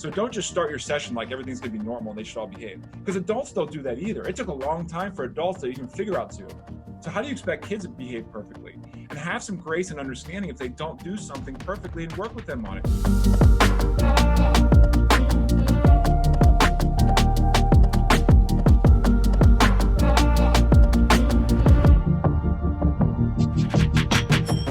So don't just start your session like everything's gonna be normal and they should all behave. Because adults don't do that either. It took a long time for adults to even figure out Zoom. So how do you expect kids to behave perfectly? And have some grace and understanding if they don't do something perfectly and work with them on it.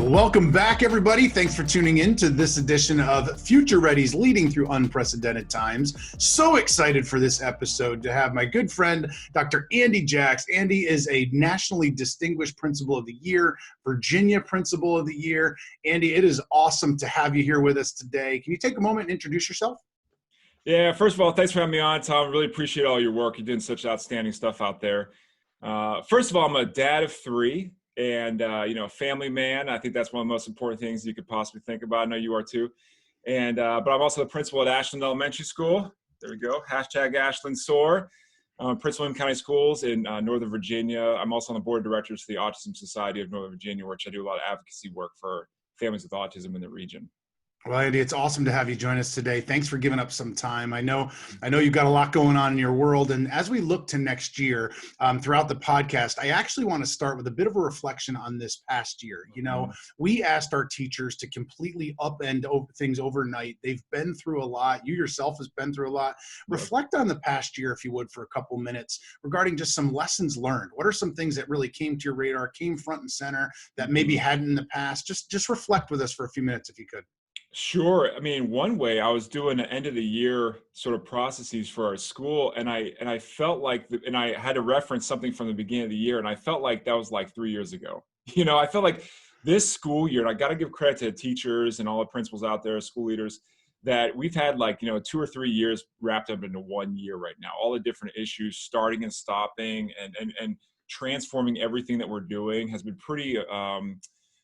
Welcome back, everybody. Thanks for tuning in to this edition of Future Ready's Leading Through Unprecedented Times. So excited for this episode to have my good friend, Dr. Andy Jacks. Andy is a nationally distinguished Principal of the Year, Virginia Principal of the Year. Andy, it is awesome to have you here with us today. Can you take a moment and introduce yourself? Yeah, first of all, thanks for having me on, Tom. Really appreciate all your work. You're doing such outstanding stuff out there. First of all, I'm a dad of 3. And, family man. I think that's one of the most important things you could possibly think about. I know you are too. And, but I'm also the principal at Ashland Elementary School. There we go. Hashtag Ashland SOAR. Principal in County Schools in Northern Virginia. I'm also on the board of directors for the Autism Society of Northern Virginia, which I do a lot of advocacy work for families with autism in the region. Well, Andy, it's awesome to have you join us today. Thanks for giving up some time. I know you've got a lot going on in your world. And as we look to next year, throughout the podcast, I actually want to start with a bit of a reflection on this past year. You know, we asked our teachers to completely upend things overnight. They've been through a lot. You yourself has been through a lot. Reflect on the past year, if you would, for a couple minutes regarding just some lessons learned. What are some things that really came to your radar, came front and center that maybe hadn't in the past? Just reflect with us for a few minutes, if you could. Sure. I mean, one way I was doing an end of the year sort of processes for our school, and I felt like, and I had to reference something from the beginning of the year, and I felt like that was like 3 years ago. I felt like this school year, and I got to give credit to the teachers and all the principals out there, school leaders, that we've had 2 or 3 years wrapped up into 1 year right now. All the different issues, starting and stopping, and transforming everything that we're doing has been pretty,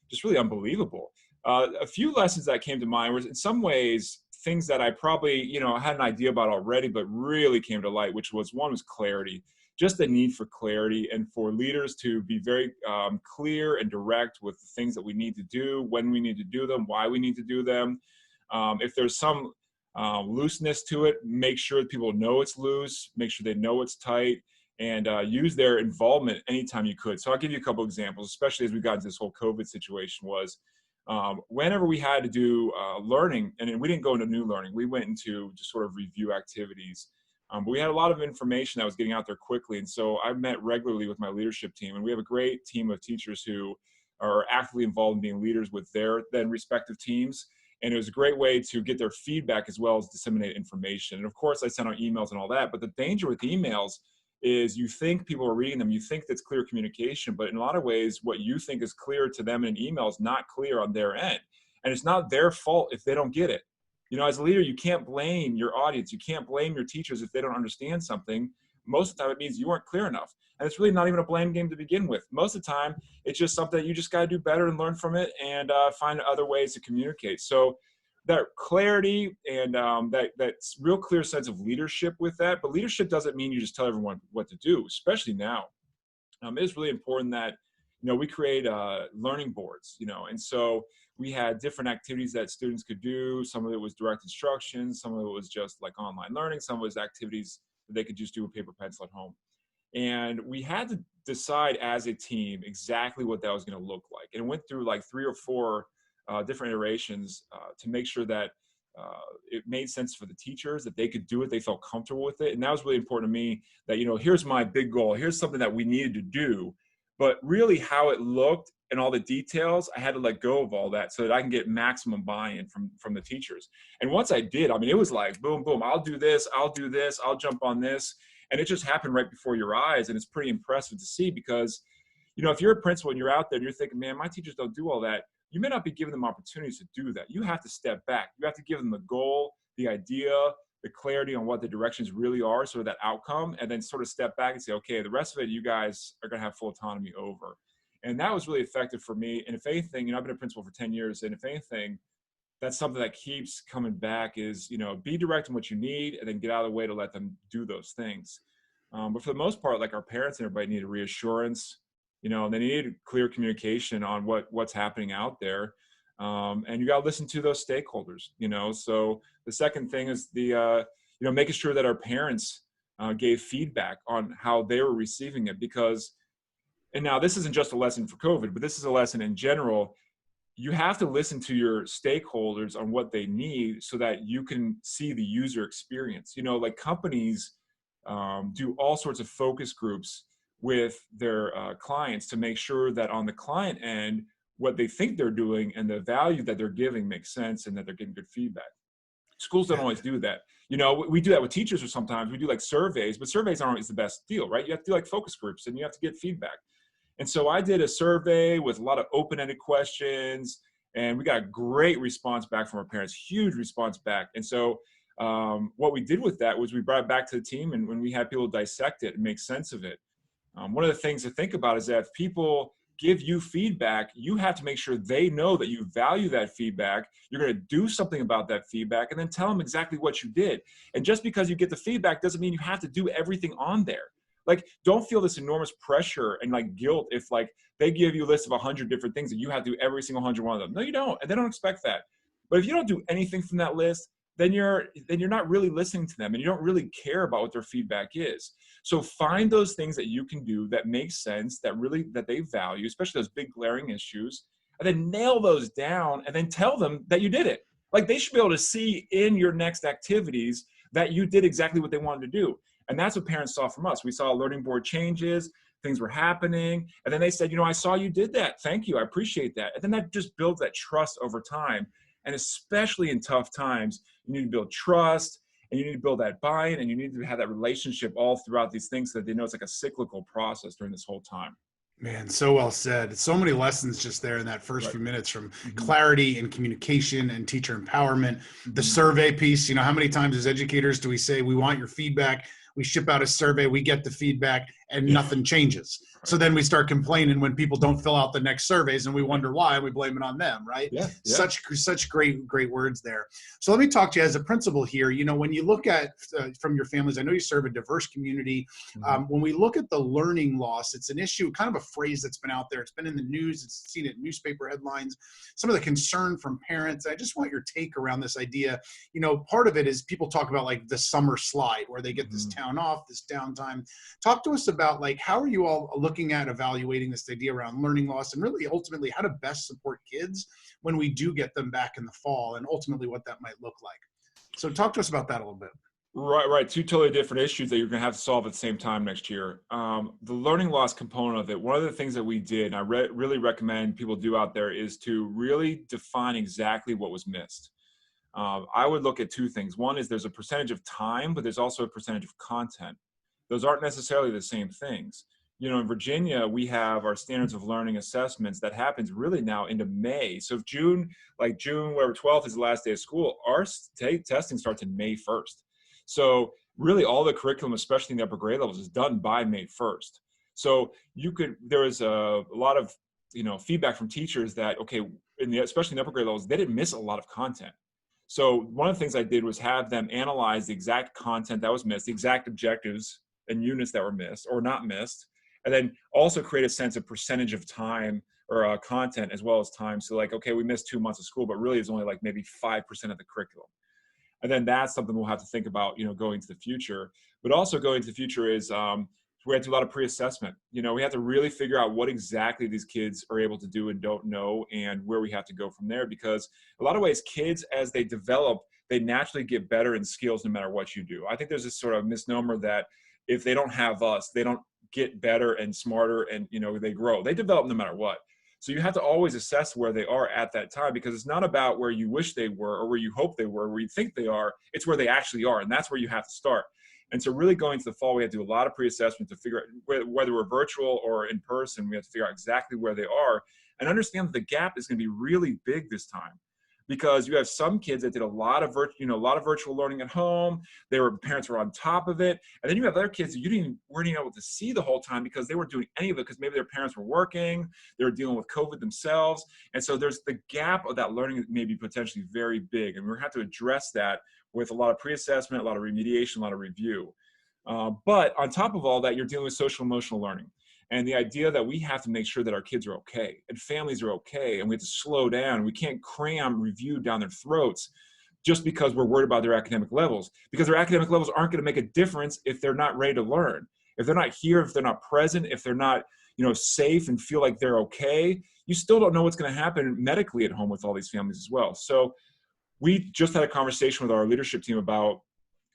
just really unbelievable. A few lessons that came to mind were in some ways things that I probably, had an idea about already, but really came to light, which was one was clarity, just the need for clarity and for leaders to be very clear and direct with the things that we need to do, when we need to do them, why we need to do them. If there's some looseness to it, make sure that people know it's loose, make sure they know it's tight, and use their involvement anytime you could. So I'll give you a couple examples, especially as we got into this whole COVID situation was, whenever we had to do learning, and we didn't go into new learning, we went into just sort of review activities. But we had a lot of information that was getting out there quickly. And so I met regularly with my leadership team, and we have a great team of teachers who are actively involved in being leaders with their then respective teams. And it was a great way to get their feedback as well as disseminate information. And of course, I sent out emails and all that. But the danger with emails is you think people are reading them, you think that's clear communication, but in a lot of ways, what you think is clear to them in an email is not clear on their end. And it's not their fault if they don't get it. As a leader, you can't blame your audience. You can't blame your teachers if they don't understand something. Most of the time, it means you weren't clear enough. And it's really not even a blame game to begin with. Most of the time, it's just something that you just got to do better and learn from it and find other ways to communicate. So that clarity and that real clear sense of leadership with that. But leadership doesn't mean you just tell everyone what to do, especially now. It is really important that, we create learning boards, and so we had different activities that students could do. Some of it was direct instruction. Some of it was just like online learning. Some of it was activities that they could just do with paper pencil at home. And we had to decide as a team exactly what that was going to look like. And it went through like 3 or 4 different iterations to make sure that it made sense for the teachers, that they could do it, they felt comfortable with it. And that was really important to me that, here's my big goal. Here's something that we needed to do. But really how it looked and all the details, I had to let go of all that so that I can get maximum buy-in from the teachers. And once I did, it was like, boom, boom, I'll do this, I'll jump on this. And it just happened right before your eyes. And it's pretty impressive to see because, if you're a principal and you're out there and you're thinking, man, my teachers don't do all that, you may not be giving them opportunities to do that. You have to step back. You have to give them the goal, the idea, the clarity on what the directions really are, sort of that outcome, and then sort of step back and say, okay, the rest of it, you guys are going to have full autonomy over. And that was really effective for me. And if anything, I've been a principal for 10 years. And if anything, that's something that keeps coming back is, be direct in what you need and then get out of the way to let them do those things. But for the most part, like our parents and everybody needed reassurance, and they needed clear communication on what's happening out there. And you got to listen to those stakeholders, So the second thing is making sure that our parents gave feedback on how they were receiving it, because, and now this isn't just a lesson for COVID, but this is a lesson in general. You have to listen to your stakeholders on what they need so that you can see the user experience. Like companies do all sorts of focus groups with their clients to make sure that on the client end, what they think they're doing and the value that they're giving makes sense and that they're getting good feedback. Schools don't always do that. We do that with teachers, or sometimes we do like surveys, but surveys aren't always the best deal, right? You have to do like focus groups and you have to get feedback. And so I did a survey with a lot of open-ended questions, and we got a great response back from our parents, huge response back. And so what we did with that was we brought it back to the team, and when we had people dissect it and make sense of it, one of the things to think about is that if people give you feedback, you have to make sure they know that you value that feedback. You're going to do something about that feedback, and then tell them exactly what you did. And just because you get the feedback doesn't mean you have to do everything on there. Like, don't feel this enormous pressure and like guilt if like they give you a list of 100 different things and you have to do every single 101 of them. No, you don't. And they don't expect that. But if you don't do anything from that list, then you're not really listening to them, and you don't really care about what their feedback is. So find those things that you can do that make sense, that they value, especially those big glaring issues, and then nail those down and then tell them that you did it. Like, they should be able to see in your next activities that you did exactly what they wanted to do. And that's what parents saw from us. We saw learning board changes, things were happening. And then they said, I saw you did that. Thank you. I appreciate that. And then that just builds that trust over time. And especially in tough times, you need to build trust, and you need to build that buy-in, and you need to have that relationship all throughout these things so that they know it's like a cyclical process during this whole time. Man, so well said. So many lessons just there in that first few minutes, from clarity and communication and teacher empowerment, the survey piece. How many times as educators do we say, we want your feedback? We ship out a survey, we get the feedback, and nothing changes. So then we start complaining when people don't fill out the next surveys, and we wonder why, and we blame it on them, right? Yeah. Such great words there. So let me talk to you as a principal here. When you look at from your families, I know you serve a diverse community. When we look at the learning loss, it's an issue, kind of a phrase that's been out there. It's been in the news. It's seen it in newspaper headlines. Some of the concern from parents. I just want your take around this idea. Part of it is people talk about like the summer slide, where they get this town off, this downtime. Talk to us about like, how are you all looking at evaluating this idea around learning loss, and really ultimately how to best support kids when we do get them back in the fall, and ultimately what that might look like. So talk to us about that a little bit. Right. Two totally different issues that you're going to have to solve at the same time next year. The learning loss component of it, one of the things that we did, and I really recommend people do out there, is to really define exactly what was missed. I would look at two things. One is there's a percentage of time, but there's also a percentage of content. Those aren't necessarily the same things. In Virginia, we have our standards of learning assessments that happens really now into May. So if June, whatever, 12th is the last day of school, our testing starts in May 1st. So really all the curriculum, especially in the upper grade levels, is done by May 1st. So there was a lot of, feedback from teachers that, okay, especially in the upper grade levels, they didn't miss a lot of content. So one of the things I did was have them analyze the exact content that was missed, the exact objectives and units that were missed or not missed, and then also create a sense of percentage of time or content as well as time. So like, okay, we missed 2 months of school, but really it's only like maybe 5% of the curriculum. And then that's something we'll have to think about, going to the future. But also going to the future is we have to do a lot of pre-assessment. We have to really figure out what exactly these kids are able to do and don't know, and where we have to go from there. Because a lot of ways, kids, as they develop, they naturally get better in skills no matter what you do. I think there's this sort of misnomer that if they don't have us, they don't get better and smarter, and they grow. They develop no matter what. So you have to always assess where they are at that time, because it's not about where you wish they were or where you hope they were, where you think they are. It's where they actually are, and that's where you have to start. And so really going to the fall, we have to do a lot of pre-assessment to figure out whether we're virtual or in person. We have to figure out exactly where they are and understand that the gap is going to be really big this time, because you have some kids that did a lot of virtual learning at home. Parents were on top of it. And then you have other kids that weren't even able to see the whole time because they weren't doing any of it, because maybe their parents were working, they were dealing with COVID themselves. And so there's the gap of that learning that may be potentially very big. And we're going to have to address that with a lot of pre-assessment, a lot of remediation, a lot of review. But on top of all that, you're dealing with social emotional learning. And the idea that we have to make sure that our kids are okay and families are okay, and we have to slow down. We can't cram review down their throats just because we're worried about their academic levels, because their academic levels aren't going to make a difference if they're not ready to learn. If they're not here, if they're not present, if they're not, safe and feel like they're okay, you still don't know what's going to happen medically at home with all these families as well. So we just had a conversation with our leadership team about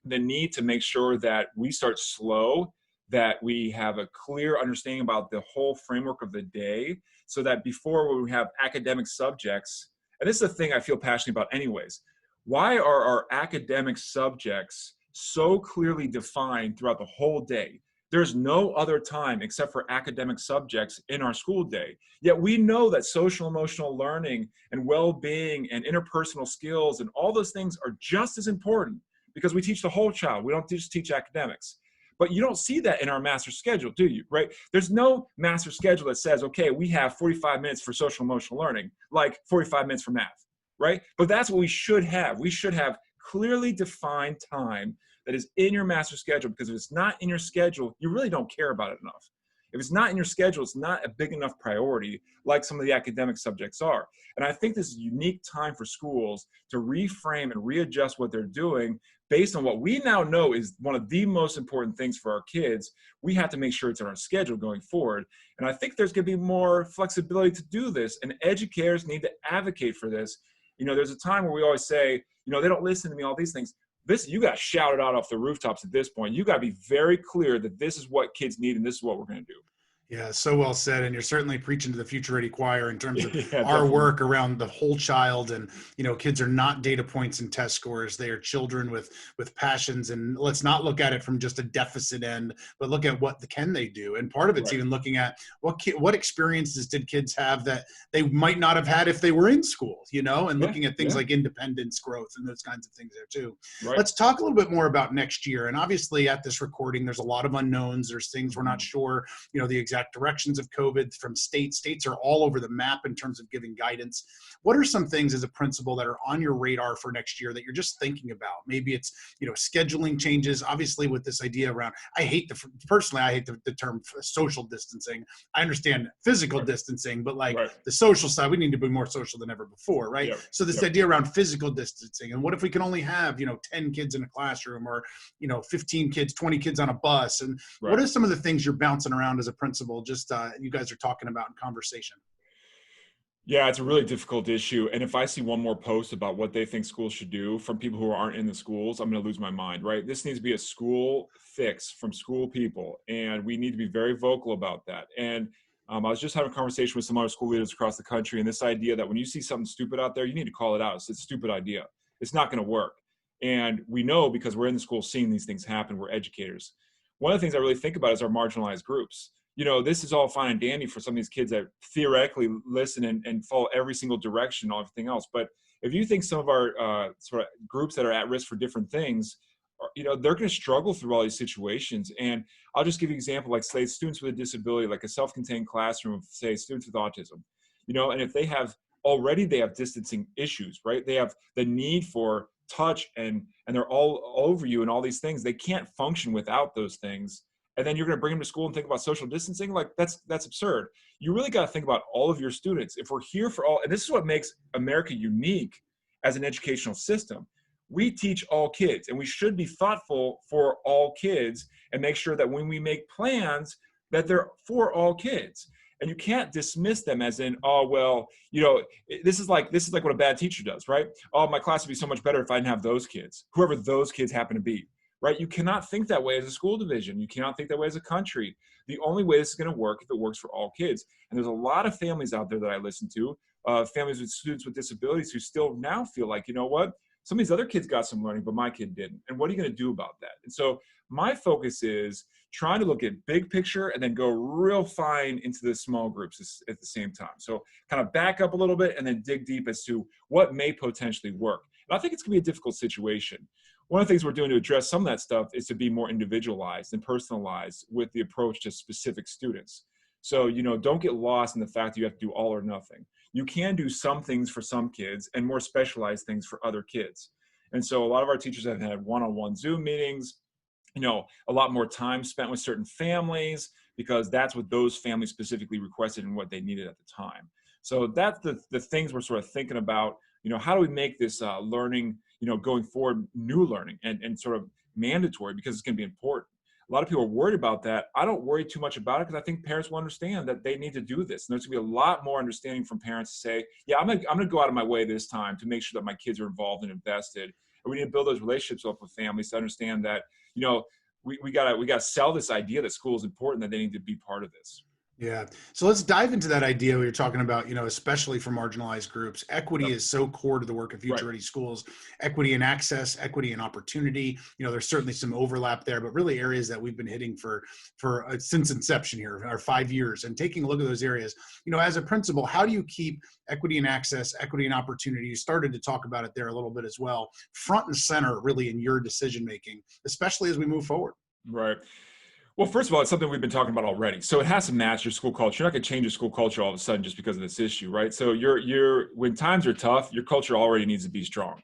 the need to make sure that we start slow, that we have a clear understanding about the whole framework of the day, so that before we have academic subjects, and this is a thing I feel passionate about anyways, why are our academic subjects so clearly defined throughout the whole day? There's no other time except for academic subjects in our school day. Yet we know that social emotional learning and well-being and interpersonal skills and all those things are just as important, because we teach the whole child. We don't just teach academics. But you don't see that in our master schedule, do you? Right? There's no master schedule that says, okay, we have 45 minutes for social emotional learning, like 45 minutes for math, right? But that's what we should have. We should have clearly defined time that is in your master schedule, because if it's not in your schedule, you really don't care about it enough. If it's not in your schedule, it's not a big enough priority like some of the academic subjects are. And I think this is a unique time for schools to reframe and readjust what they're doing based on what we now know is one of the most important things for our kids. We have to make sure it's on our schedule going forward. And I think there's going to be more flexibility to do this, and educators need to advocate for this. There's a time where we always say, they don't listen to me, all these things. This, you got to shout it out off the rooftops at this point. You got to be very clear that this is what kids need and this is what we're going to do. Yeah, so well said. And you're certainly preaching to the future ready choir in terms of Yeah, our definitely. work around the whole child. And, kids are not data points and test scores. They are children with passions. And let's not look at it from just a deficit end, but look at what can they do. And part of it's Right. even looking at what experiences did kids have that they might not have had if they were in school, and Yeah, looking at things like independence, growth, and those kinds of things there too. right. Let's talk a little bit more about next year. And obviously at this recording, there's a lot of unknowns. There's things we're not sure, the exact directions of COVID from states. States are all over the map in terms of giving guidance. What are some things as a principal that are on your radar for next year that you're just thinking about? Maybe it's, scheduling changes, obviously with this idea around, I hate the term social distancing. I understand physical distancing, but like the social side, we need to be more social than ever before, right? Yep. So this idea around physical distancing, and what if we can only have, 10 kids in a classroom, or, 15 kids, 20 kids on a bus? And what are some of the things you're bouncing around as a principal, just you guys are talking about in conversation? Yeah, it's a really difficult issue. And if I see one more post about what they think schools should do from people who aren't in the schools, I'm going to lose my mind, right? This needs to be a school fix from school people. And we need to be very vocal about that. And I was just having a conversation with some other school leaders across the country, and this idea that when you see something stupid out there, you need to call it out. It's a stupid idea. It's not going to work. And we know, because we're in the school seeing these things happen, we're educators. One of the things I really think about is our marginalized groups. This is all fine and dandy for some of these kids that theoretically listen and follow every single direction and everything else. But if you think some of our sort of groups that are at risk for different things, they're going to struggle through all these situations. And I'll just give you an example, like say students with a disability, like a self-contained classroom of say students with autism, and if they have distancing issues, right? They have the need for touch and they're all over you and all these things. They can't function without those things. And then you're going to bring them to school and think about social distancing. Like that's absurd. You really got to think about all of your students. If we're here for all, and this is what makes America unique as an educational system. We teach all kids, and we should be thoughtful for all kids and make sure that when we make plans that they're for all kids. And you can't dismiss them as in, oh, well, this is like what a bad teacher does, right? Oh, my class would be so much better if I didn't have those kids, whoever those kids happen to be. Right? You cannot think that way as a school division. You cannot think that way as a country. The only way this is going to work if it works for all kids. And there's a lot of families out there that I listen to, families with students with disabilities who still now feel like, you know what? Some of these other kids got some learning, but my kid didn't. And what are you going to do about that? And so my focus is trying to look at big picture and then go real fine into the small groups at the same time. So kind of back up a little bit and then dig deep as to what may potentially work. And I think it's going to be a difficult situation. One of the things we're doing to address some of that stuff is to be more individualized and personalized with the approach to specific students. So, don't get lost in the fact that you have to do all or nothing. You can do some things for some kids and more specialized things for other kids. And so a lot of our teachers have had one-on-one Zoom meetings. a lot more time spent with certain families because that's what those families specifically requested and what they needed at the time. So that's the things we're sort of thinking about. How do we make this learning, going forward, new learning and sort of mandatory because it's going to be important. A lot of people are worried about that. I don't worry too much about it because I think parents will understand that they need to do this. And there's going to be a lot more understanding from parents to say, yeah, I'm gonna go out of my way this time to make sure that my kids are involved and invested. And we need to build those relationships up with families to understand that, we gotta sell this idea that school is important, that they need to be part of this. Yeah. So let's dive into that idea we were talking about, especially for marginalized groups. Equity Yep. is so core to the work of Right. Future Ready Schools. Equity and access, equity and opportunity. There's certainly some overlap there, but really areas that we've been hitting for since inception here, our 5 years, and taking a look at those areas. As a principal, how do you keep equity and access, equity and opportunity? You started to talk about it there a little bit as well, front and center really in your decision making, especially as we move forward. Right. Well, first of all, it's something we've been talking about already. So it has to match your school culture. You're not going to change your school culture all of a sudden just because of this issue, right? So when times are tough, your culture already needs to be strong,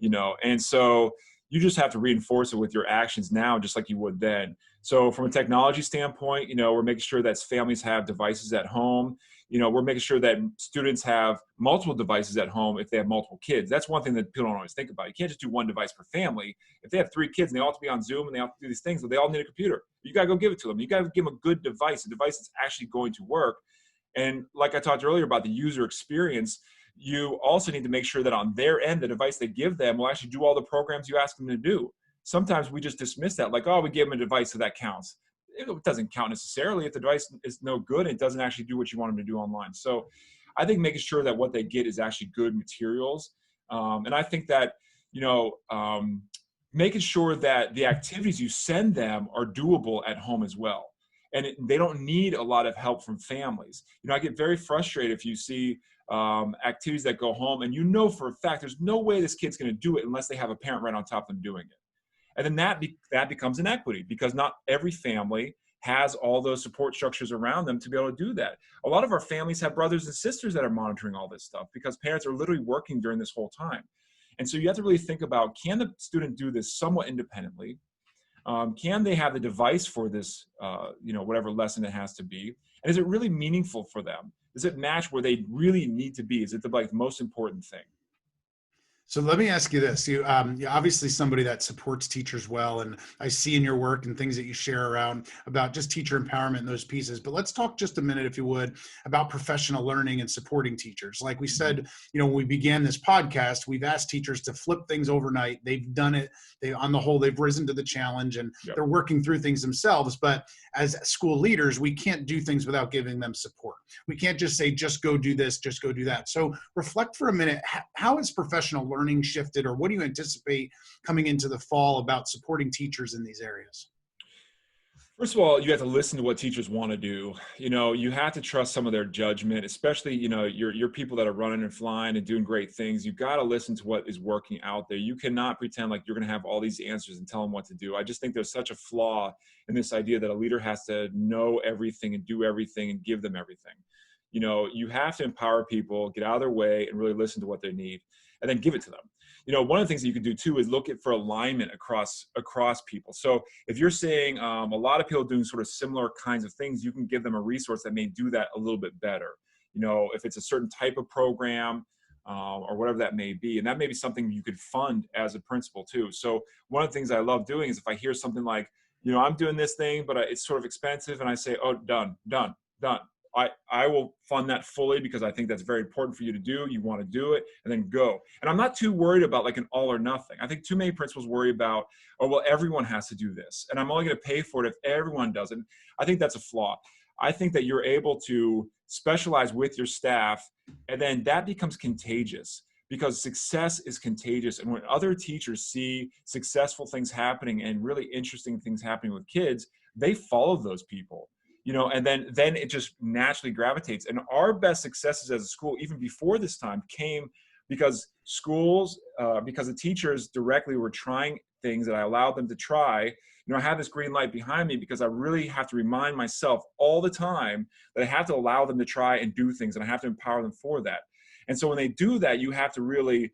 and so you just have to reinforce it with your actions now, just like you would then. So from a technology standpoint, we're making sure that families have devices at home. We're making sure that students have multiple devices at home if they have multiple kids. That's one thing that people don't always think about. You can't just do one device per family. If they have 3 kids and they all have to be on Zoom and they all have to do these things, but they all need a computer. You got to go give it to them. You got to give them a good device, a device that's actually going to work. And like I talked earlier about the user experience, you also need to make sure that on their end, the device they give them will actually do all the programs you ask them to do. Sometimes we just dismiss that, like, oh, we gave them a device, so that counts. It doesn't count necessarily if the device is no good and it doesn't actually do what you want them to do online. So I think making sure that what they get is actually good materials. And I think that, making sure that the activities you send them are doable at home as well. And they don't need a lot of help from families. I get very frustrated if you see activities that go home and for a fact there's no way this kid's going to do it unless they have a parent right on top of them doing it. And then that becomes inequity because not every family has all those support structures around them to be able to do that. A lot of our families have brothers and sisters that are monitoring all this stuff because parents are literally working during this whole time. And so you have to really think about, can the student do this somewhat independently? Can they have the device for this, whatever lesson it has to be? And is it really meaningful for them? Does it match where they really need to be? Is it the most important thing? So let me ask you this. You're obviously somebody that supports teachers well, and I see in your work and things that you share around about just teacher empowerment and those pieces. But let's talk just a minute, if you would, about professional learning and supporting teachers. Like we said, when we began this podcast, we've asked teachers to flip things overnight. They've done it. On the whole, they've risen to the challenge and Yep. they're working through things themselves. But as school leaders, we can't do things without giving them support. We can't just say, just go do this, just go do that. So reflect for a minute. How is professional learning shifted, or what do you anticipate coming into the fall about supporting teachers in these areas? First of all, you have to listen to what teachers want to do. You have to trust some of their judgment, especially, your people that are running and flying and doing great things. You got to listen to what is working out there. You cannot pretend like you're going to have all these answers and tell them what to do. I just think there's such a flaw in this idea that a leader has to know everything and do everything and give them everything. You have to empower people, get out of their way, and really listen to what they need, and then give it to them. One of the things that you can do too is look for alignment across people. So if you're saying a lot of people doing sort of similar kinds of things, you can give them a resource that may do that a little bit better. If it's a certain type of program or whatever that may be, and that may be something you could fund as a principal too. So one of the things I love doing is if I hear something like, I'm doing this thing, but it's sort of expensive, and I say, oh, done. I will fund that fully because I think that's very important for you to do. You want to do it, and then go. And I'm not too worried about like an all or nothing. I think too many principals worry about, oh, well, everyone has to do this, and I'm only going to pay for it if everyone does it. I think that's a flaw. I think that you're able to specialize with your staff, and then that becomes contagious because success is contagious. And when other teachers see successful things happening and really interesting things happening with kids, they follow those people. And then it just naturally gravitates. And our best successes as a school, even before this time, came because because the teachers directly were trying things that I allowed them to try. I have this green light behind me because I really have to remind myself all the time that I have to allow them to try and do things, and I have to empower them for that. And so when they do that, you have to really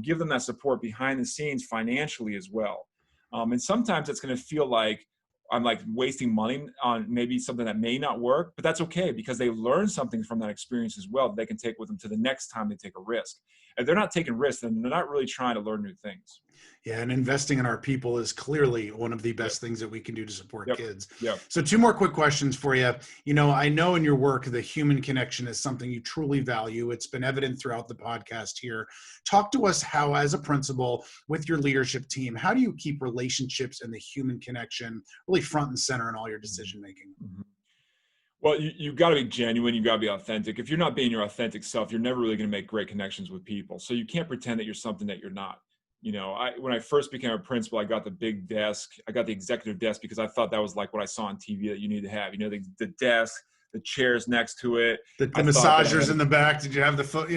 give them that support behind the scenes financially as well. And sometimes it's going to feel like I'm like wasting money on maybe something that may not work, but that's okay because they learn something from that experience as well that they can take with them to the next time they take a risk. If they're not taking risks, then they're not really trying to learn new things. Yeah, and investing in our people is clearly one of the Yep. best things that we can do to support Yep. kids. Yep. So, two more quick questions for you. I know in your work, the human connection is something you truly value. It's been evident throughout the podcast here. Talk to us how, as a principal with your leadership team, how do you keep relationships and the human connection really front and center in all your decision making? Mm-hmm. Well, you got to be genuine. You got to be authentic. If you're not being your authentic self, you're never really going to make great connections with people. So you can't pretend that you're something that you're not. When I first became a principal, I got the big desk. I got the executive desk because I thought that was like what I saw on TV that you need to have. The desk, the chairs next to it. The I thought that I massagers had in the back. Did you have the foot?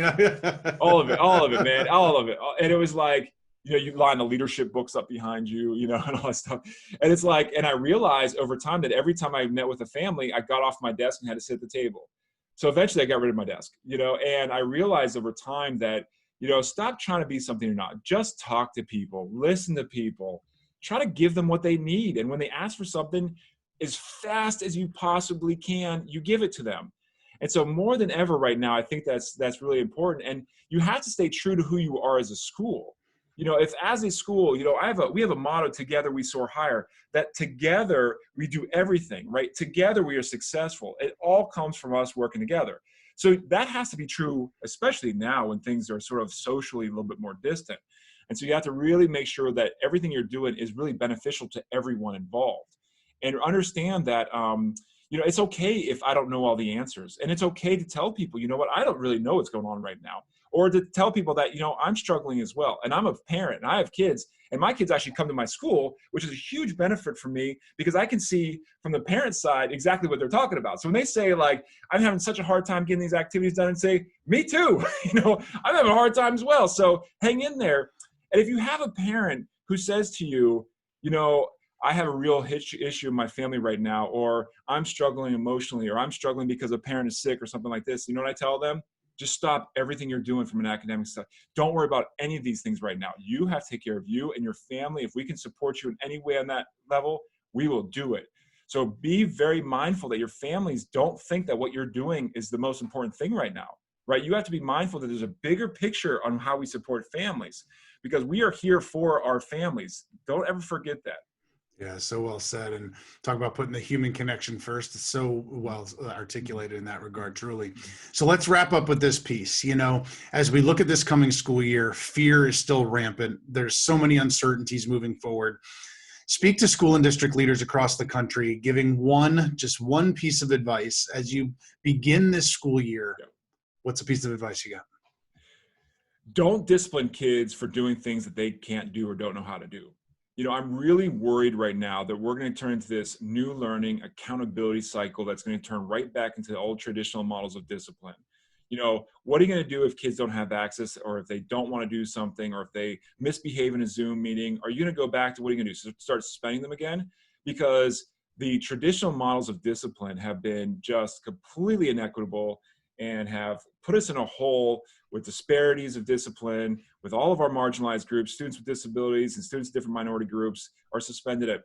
all of it, man, all of it. And it was like, you line the leadership books up behind you, and all that stuff. And it's like, and I realized over time that every time I met with a family, I got off my desk and had to sit at the table. So eventually I got rid of my desk, and I realized over time that, stop trying to be something you're not. Just talk to people, listen to people, try to give them what they need. And when they ask for something, as fast as you possibly can, you give it to them. And so more than ever right now, I think that's really important. And you have to stay true to who you are as a school. If as a school, we have a motto: together we soar higher. That together we do everything, right? Together we are successful. It all comes from us working together. So that has to be true, especially now when things are sort of socially a little bit more distant. And so you have to really make sure that everything you're doing is really beneficial to everyone involved. And understand that, it's okay if I don't know all the answers. And it's okay to tell people, I don't really know what's going on right now. Or to tell people that, I'm struggling as well. And I'm a parent and I have kids, and my kids actually come to my school, which is a huge benefit for me because I can see from the parent side exactly what they're talking about. So when they say like, I'm having such a hard time getting these activities done, and say, me too, I'm having a hard time as well. So hang in there. And if you have a parent who says to you, I have a real issue in my family right now, or I'm struggling emotionally, or I'm struggling because a parent is sick or something like this, you know what I tell them? Just stop everything you're doing from an academic stuff. Don't worry about any of these things right now. You have to take care of you and your family. If we can support you in any way on that level, we will do it. So be very mindful that your families don't think that what you're doing is the most important thing right now, right? You have to be mindful that there's a bigger picture on how we support families, because we are here for our families. Don't ever forget that. Yeah, so well said. And talk about putting the human connection first. It's so well articulated in that regard, truly. So let's wrap up with this piece. As we look at this coming school year, fear is still rampant. There's so many uncertainties moving forward. Speak to school and district leaders across the country, giving just one piece of advice as you begin this school year. What's a piece of advice you got? Don't discipline kids for doing things that they can't do or don't know how to do. I'm really worried right now that we're going to turn into this new learning accountability cycle that's going to turn right back into the old traditional models of discipline. What are you going to do if kids don't have access, or if they don't want to do something, or if they misbehave in a Zoom meeting? Are you going to go back to what are you going to do? Start suspending them again? Because the traditional models of discipline have been just completely inequitable and have put us in a hole with disparities of discipline, with all of our marginalized groups. Students with disabilities and students of different minority groups are suspended at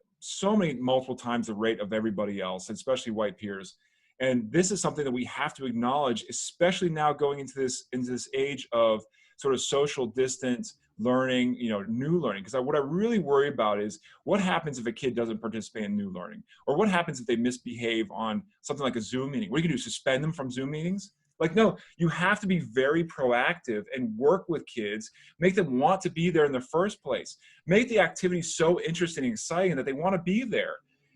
multiple times the rate of everybody else, especially white peers. And this is something that we have to acknowledge, especially now going into this age of sort of social distance learning, new learning. Because what I really worry about is what happens if a kid doesn't participate in new learning, or what happens if they misbehave on something like a Zoom meeting. What are you gonna do, suspend them from Zoom meetings? Like, no, you have to be very proactive and work with kids, make them want to be there in the first place, make the activity so interesting and exciting that they want to be there,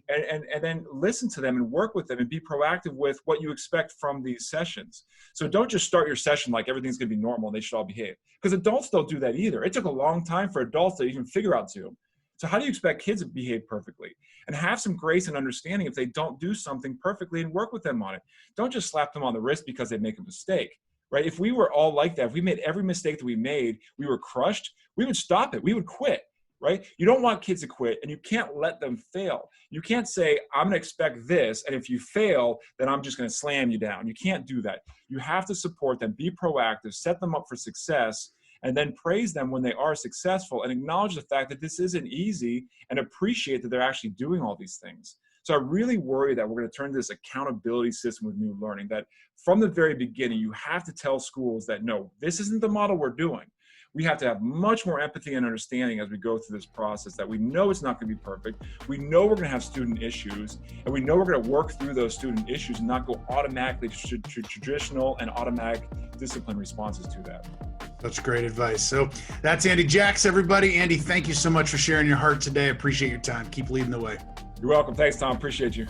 and then listen to them and work with them and be proactive with what you expect from these sessions. So don't just start your session like everything's going to be normal and they should all behave, because adults don't do that either. It took a long time for adults to even figure out Zoom. So how do you expect kids to behave perfectly? And have some grace and understanding if they don't do something perfectly, and work with them on it. Don't just slap them on the wrist because they make a mistake, right? If we were all like that, if we made every mistake that we made, we were crushed, we would stop it. We would quit, right? You don't want kids to quit, and you can't let them fail. You can't say, I'm going to expect this, and if you fail, then I'm just going to slam you down. You can't do that. You have to support them, be proactive, set them up for success, and then praise them when they are successful and acknowledge the fact that this isn't easy and appreciate that they're actually doing all these things. So I really worry that we're going to turn this accountability system with new learning, that from the very beginning, you have to tell schools that, no, this isn't the model we're doing. We have to have much more empathy and understanding as we go through this process, that we know it's not going to be perfect. We know we're going to have student issues, and we know we're going to work through those student issues and not go automatically to traditional and automatic discipline responses to that. That's great advice. So that's Andy Jacks, everybody. Andy, thank you so much for sharing your heart today. I appreciate your time. Keep leading the way. You're welcome. Thanks, Tom. Appreciate you.